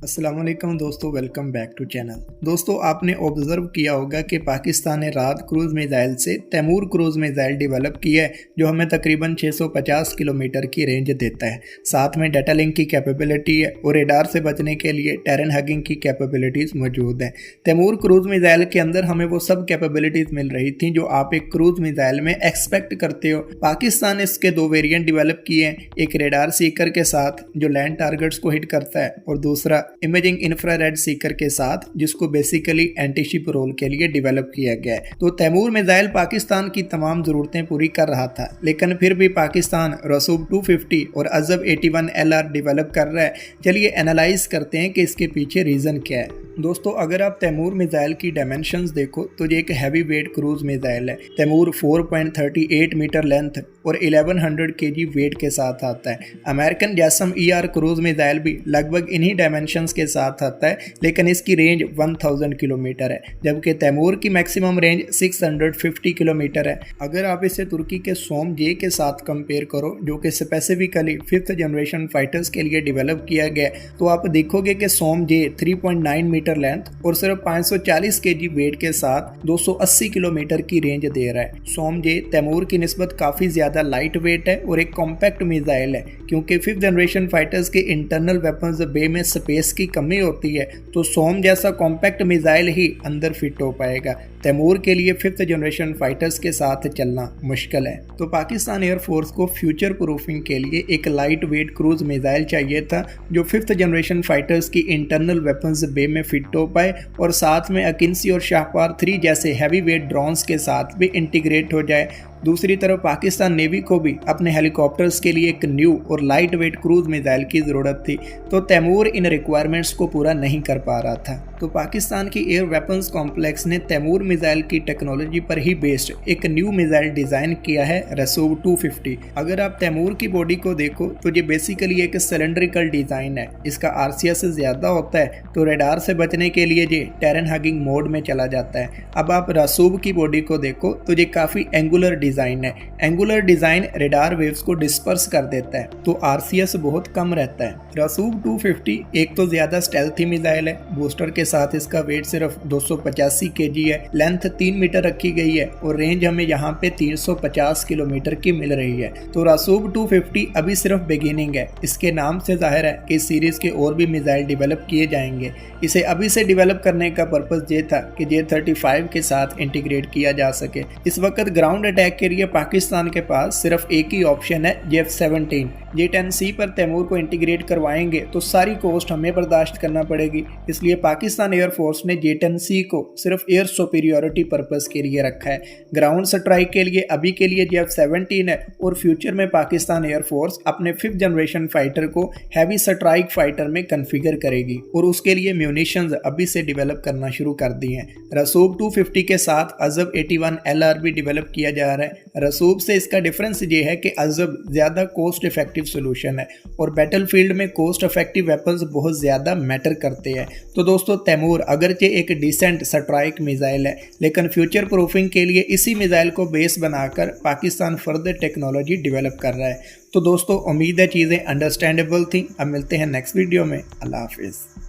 अस्सलाम वालेकुम दोस्तों, वेलकम बैक टू चैनल। दोस्तों, आपने ऑब्जर्व किया होगा कि पाकिस्तान ने रात क्रूज़ मिसाइल से तैमूर क्रूज़ मिसाइल डेवलप किया है जो हमें तकरीबन 650 किलोमीटर की रेंज देता है। साथ में डाटा लिंक की कैपेबिलिटी है और रेडार से बचने के लिए टेरन हगिंग की कैपेबिलिटीज़ मौजूद हैं। तैमूर क्रूज़ मिसाइल के अंदर हमें वो सब कैपेबिलिटीज़ मिल रही थी जो आप एक क्रूज़ मिसाइल में एक्सपेक्ट करते हो। पाकिस्तान ने इसके दो वेरिएंट डेवलप किए हैं, एक रेडार सीकर के साथ जो लैंड टारगेट्स को हिट करता है और दूसरा इमेजिंग इंफ्रारेड सीकर के साथ जिसको बेसिकली एंटीशिप रोल के लिए डेवलप किया गया है। तो तैमूर मिसाइल पाकिस्तान की तमाम ज़रूरतें पूरी कर रहा था, लेकिन फिर भी पाकिस्तान रसूब 250 और अजब 81 LR डेवलप कर रहा है। चलिए एनालाइज करते हैं कि इसके पीछे रीज़न क्या है। दोस्तों, अगर आप तैमूर मिसाइल की डायमेंशंस देखो तो ये एक हैवी वेट क्रूज मिसाइल है। तैमूर 4.38 मीटर लेंथ और 1100 kg वेट के साथ आता है। अमेरिकन जैसम ER क्रूज मिसाइल भी लगभग इन्हीं डायमेंशंस के साथ आता है, लेकिन इसकी रेंज 1000 किलोमीटर है, जबकि तैमूर की मैक्सिमम रेंज 650 किलोमीटर है। अगर आप इसे तुर्की के सोम जे के साथ कंपेयर करो जो कि स्पेसिफिकली 5th जनरेशन फाइटर्स के लिए डेवलप किया गया, तो आप देखोगे कि सोम जे 3.9 मीटर लेंथ और सिर्फ 540 kg वेट के साथ 280 किलोमीटर की रेंज दे रहा है। सोम जे तैमूर की निस्बत काफ़ी ज़्यादा लाइट वेट है और एक कॉम्पैक्ट मिसाइल है, क्योंकि 5th जनरेशन फाइटर्स के इंटरनल वेपन्स बे में स्पेस की कमी होती है, तो सोम जैसा कॉम्पैक्ट मिसाइल ही अंदर फिट हो पाएगा। तैमूर के लिए 5th जनरेशन फाइटर्स के साथ चलना मुश्किल है। तो पाकिस्तान एयरफोर्स को फ्यूचर प्रूफिंग के लिए एक लाइट वेट क्रूज मिसाइल चाहिए था जो 5th जनरेशन फाइटर्स की इंटरनल वेपन्स बे में फिट हो पाए और साथ में अकिंसी और शाहपार 3 जैसे हैवी वेट ड्रोन्स के साथ भी इंटीग्रेट हो जाए। दूसरी तरफ पाकिस्तान नेवी को भी अपने हेलीकॉप्टर्स के लिए एक न्यू और लाइट वेट क्रूज मिसाइल की ज़रूरत थी, तो तैमूर इन रिक्वायरमेंट्स को पूरा नहीं कर पा रहा था। तो पाकिस्तान की एयर वेपन्स कॉम्प्लेक्स ने तैमूर मिसाइल की टेक्नोलॉजी पर ही बेस्ड एक न्यू मिसाइल डिज़ाइन किया है, रसूब 250। अगर आप तैमूर की बॉडी को देखो तो ये बेसिकली एक सिलेंड्रिकल डिज़ाइन है। इसका RCS ज़्यादा होता है, तो रेडार से बचने के लिए ये टेरन हगिंग मोड में चला जाता है। अब आप रसूब की बॉडी को देखो तो ये काफ़ी एंगुलर डिज़ाइन है। एंगुलर डिज़ाइन रेडार वेव्स को डिस्पर्स कर देता है, तो RCS बहुत कम रहता है। रसूब 250 एक तो ज़्यादा स्टेल्थी मिसाइल है, बूस्टर के साथ इसका वेट सिर्फ 285 kg है, लेंथ 3 मीटर रखी गई है और रेंज हमें यहाँ पे 350 किलोमीटर की मिल रही है। तो रसूब 250 अभी सिर्फ बिगिनिंग है। इसके नाम से जाहिर है कि इस सीरीज़ के और भी मिसाइल डेवलप किए जाएंगे। इसे अभी से डेवलप करने का पर्पज़ ये था कि J-35 के साथ इंटीग्रेट किया जा सके। इस वक्त ग्राउंड अटैक के लिए पाकिस्तान के पास सिर्फ एक ही ऑप्शन है, J-17। J-10C पर तैमूर को इंटीग्रेट करवाएंगे तो सारी कॉस्ट हमें बर्दाश्त करना पड़ेगी, इसलिए पाकिस्तान एयरफोर्स ने J-10C को सिर्फ एयर सुपीरियॉरिटी पर्पस के लिए रखा है। ग्राउंड स्ट्राइक के लिए अभी के लिए J-17 है और फ्यूचर में पाकिस्तान एयरफोर्स अपने 5th जनरेशन फाइटर को हैवी स्ट्राइक फाइटर में कन्फिगर करेगी और उसके लिए म्यूनिशंस अभी से डेवलप करना शुरू कर दी हैं। रसूब 250 के साथ अजब 81 LR भी डेवलप किया जा रहा है। रसूब से इसका डिफरेंस ये है कि अजब ज़्यादा कॉस्ट इफेक्टिव सोल्यूशन है और बैटलफील्ड में कॉस्ट इफेक्टिव वेपन्स बहुत ज़्यादा मैटर करते हैं। तो दोस्तों, तैमूर अगरचे एक डिसेंट स्ट्राइक मिसाइल है, लेकिन फ्यूचर प्रूफिंग के लिए इसी मिसाइल को बेस बनाकर पाकिस्तान फर्दर टेक्नोलॉजी डेवलप कर रहा है। तो दोस्तों, उम्मीद है चीज़ें अंडरस्टैंडेबल थी। अब मिलते हैं नेक्स्ट वीडियो में। अल्लाह हाफिज़।